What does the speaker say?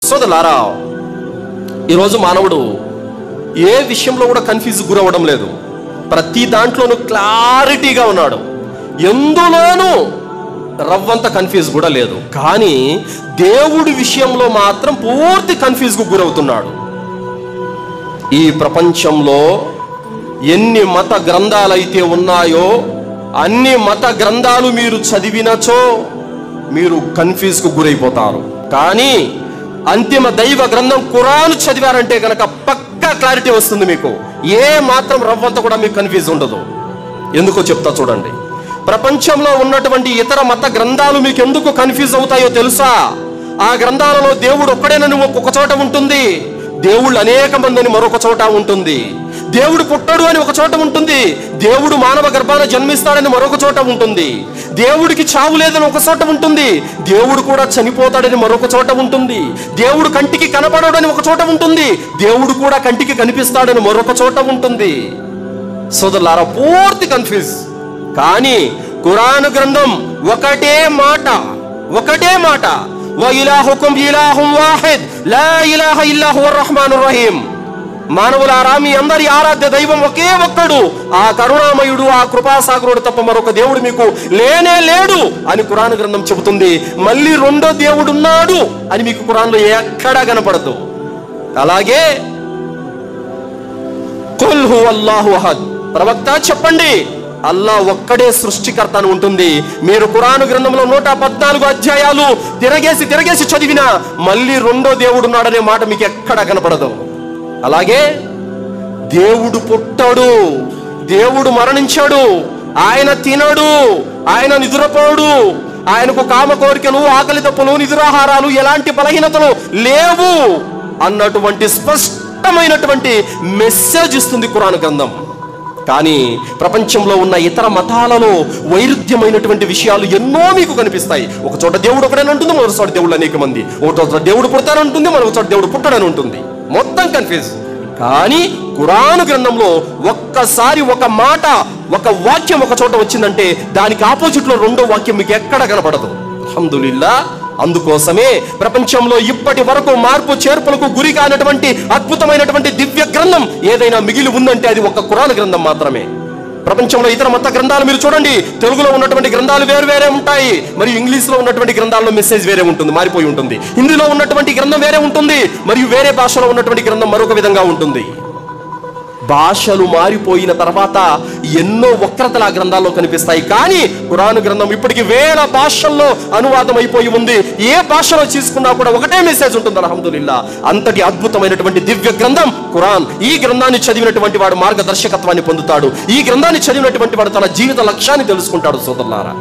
సోదరులారా, ఈరోజు మానవుడు ఏ విషయంలో కూడా కన్ఫ్యూజ్ గురవ్వడం లేదు. ప్రతి దాంట్లోనూ క్లారిటీగా ఉన్నాడు. ఎందులోనూ రవ్వంత కన్ఫ్యూజ్ కూడా లేదు. కానీ దేవుడి విషయంలో మాత్రం పూర్తి కన్ఫ్యూజ్కు గురవుతున్నాడు. ఈ ప్రపంచంలో ఎన్ని మత గ్రంథాలైతే ఉన్నాయో అన్ని మత గ్రంథాలు మీరు చదివినచో మీరు కన్ఫ్యూజ్కు గురైపోతారు. కానీ అంతిమ దైవ గ్రంథం ఖురాన్ చదివారంటే కనుక పక్కా క్లారిటీ వస్తుంది. మీకు ఏ మాత్రం రవ్వంత కూడా మీకు కన్ఫ్యూజ్ ఉండదు. ఎందుకో చెప్తా చూడండి. ప్రపంచంలో ఉన్నటువంటి ఇతర మత గ్రంథాలు మీకు ఎందుకు కన్ఫ్యూజ్ అవుతాయో తెలుసా? ఆ గ్రంథాలలో దేవుడు ఒక్కడేనని ఒక్కొక్క చోట ఉంటుంది, దేవుళ్ళు అనేక మంది అని మరొక చోట ఉంటుంది, దేవుడు పుట్టడు అని ఒక చోట ఉంటుంది, దేవుడు మానవ గర్భాన జన్మిస్తాడని మరొక చోట ఉంటుంది, దేవుడికి చావు లేదని ఒక చోట ఉంటుంది, దేవుడు కూడా చనిపోతాడని మరొక చోట ఉంటుంది, దేవుడు కంటికి కనపడడని ఒక చోట ఉంటుంది, దేవుడు కూడా కంటికి కనిపిస్తాడని మరొక చోట ఉంటుంది. సోదరులారా, పూర్తి కన్ఫ్యూజ్. కానీ ఖురాన్ గ్రంథం ఒకటే మాట వఇలాహుకుం ఇలాహుం వాహిద్ లా ఇలాహ ఇల్లా హువర్ రహ్మానుర్ రహీం. మానవులారా, మీ అందరి ఆరాధ్య దైవం ఒకే ఒక్కడు, ఆ కరుణామయుడు, ఆ కృపాసాగరుడు తప్ప మరొక దేవుడు మీకు లేనే లేడు అని ఖురాన్ గ్రంథం చెబుతుంది. మళ్ళీ రెండో దేవుడు ఉన్నాడు అని మీకు ఖురాన్లో ఎక్కడా కనపడదు. అలాగే కుల్ హువల్లాహు అహద్, ప్రవక్త చెప్పండి, అల్లా ఒక్కడే సృష్టికర్త అని ఉంటుంది. మీరు ఖురాన్ గ్రంథంలో 114 అధ్యాయాలు తిరగేసి చదివినా మళ్ళీ రెండో దేవుడు ఉన్నాడనే మాట మీకు ఎక్కడా కనపడదు. అలాగే దేవుడు పుట్టాడు, దేవుడు మరణించాడు, ఆయన తినడు, ఆయన నిద్రపోడు, ఆయనకు కామ కోరికలు, ఆకలి తప్పులు, నిద్రాహారాలు, ఎలాంటి బలహీనతలు లేవు అన్నటువంటి స్పష్టమైనటువంటి మెసేజ్ ఇస్తుంది ఖురాన్ గ్రంథం. కానీ ప్రపంచంలో ఉన్న ఇతర మతాలలో వైరుధ్యమైనటువంటి విషయాలు ఎన్నో మీకు కనిపిస్తాయి. ఒక చోట దేవుడు ఒకడని ఉంటుంది, మరొక చోట దేవుళ్ళు అనేక మంది, ఒక చోట దేవుడు పుడతానంటుంది, మరొక చోట దేవుడు పుట్టడని ఉంటుంది. మొత్తం కన్ఫ్యూజ్. కానీ ఖురాన్ గ్రంథంలో ఒక్కసారి ఒక మాట, ఒక వాక్యం ఒక చోట వచ్చిందంటే దానికి ఆపోజిట్ లో రెండో వాక్యం మీకు ఎక్కడ కనపడదు. అల్హమ్దులిల్లా. అందుకోసమే ప్రపంచంలో ఇప్పటి వరకు మార్పు చేర్పులకు గురి కానటువంటి అద్భుతమైనటువంటి దివ్య గ్రంథం ఏదైనా మిగిలి ఉందంటే అది ఒక ఖురాన్ గ్రంథం మాత్రమే. ప్రపంచంలో ఇతర మత గ్రంథాలు మీరు చూడండి, తెలుగులో ఉన్నటువంటి గ్రంథాలు వేరే ఉంటాయి, మరియు ఇంగ్లీష్ లో ఉన్నటువంటి గ్రంథాల్లో మెసేజ్ వేరే ఉంటుంది, మారిపోయి ఉంటుంది. హిందీలో ఉన్నటువంటి గ్రంథం వేరే ఉంటుంది, మరియు వేరే భాషలో ఉన్నటువంటి గ్రంథం మరొక విధంగా ఉంటుంది. భాషలు మారిపోయిన తర్వాత ఎన్నో వక్రతలు ఆ గ్రంథాల్లో కనిపిస్తాయి. కానీ ఖురాన్ గ్రంథం ఇప్పటికి 1000 భాషల్లో అనువాదం అయిపోయి ఉంది. ఏ భాషలో తీసుకున్నా కూడా ఒకటే మెసేజ్ ఉంటుంది. అల్హమ్దులిల్లా. అంతటి అద్భుతమైనటువంటి దివ్య గ్రంథం ఖురాన్. ఈ గ్రంథాన్ని చదివినటువంటి వాడు మార్గదర్శకత్వాన్ని పొందుతాడు. ఈ గ్రంథాన్ని చదివినటువంటి వాడు తన జీవిత లక్ష్యాన్ని తెలుసుకుంటాడు. సోదరులారా,